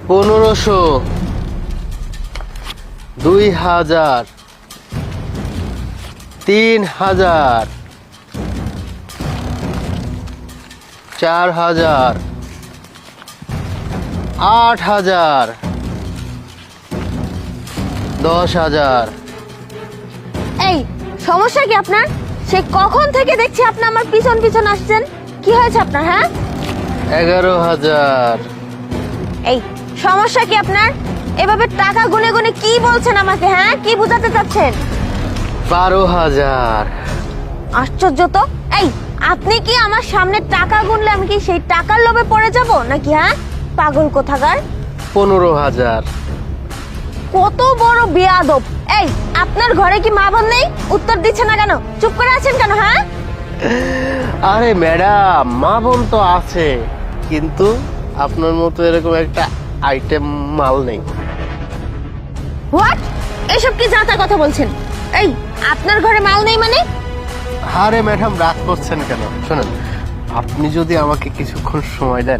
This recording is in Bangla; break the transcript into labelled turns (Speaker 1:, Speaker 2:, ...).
Speaker 1: 1500, 2000, 3000, 4000, 8000, 10,000।
Speaker 2: এই সমস্যা কি আপনার? সে কখন থেকে দেখছি আপনি আমার পিছন পিছন আসছেন। কি হয়েছে আপনার? হ্যাঁ
Speaker 1: 11,000।
Speaker 2: এই সমস্যা কি আপনার? এভাবে টাকা গুনে গুনে কি বলছেন আমাকে? হ্যাঁ কি বোঝাতে চাচ্ছেন?
Speaker 1: 12,000।
Speaker 2: আশ্চর্য তো। এই আপনি কি আমার সামনে টাকা গুনলে আমি কি সেই টাকার লোভে পড়ে যাব নাকি? হ্যাঁ পাগল কোথাকার।
Speaker 1: 15,000।
Speaker 2: কত বড় বেয়াদব। এই আপনার ঘরে কি মা বোন নেই? উত্তর দিচ্ছে না কেন? চুপ করে আছেন কেন? হ্যাঁ
Speaker 1: আরে ম্যাডাম, মা বোন তো আছে, কিন্তু আপনার মতো এরকম একটা আইটেম মাল নেই।
Speaker 2: হোয়াট? এসব কি জাতা কথা বলছেন? এই আপনার ঘরে মাল নেই মানে?
Speaker 1: আরে ম্যাডাম, রাগ করছেন কেন? শোনেন, আপনি যদি আমাকে কিছুক্ষণ সময় দেন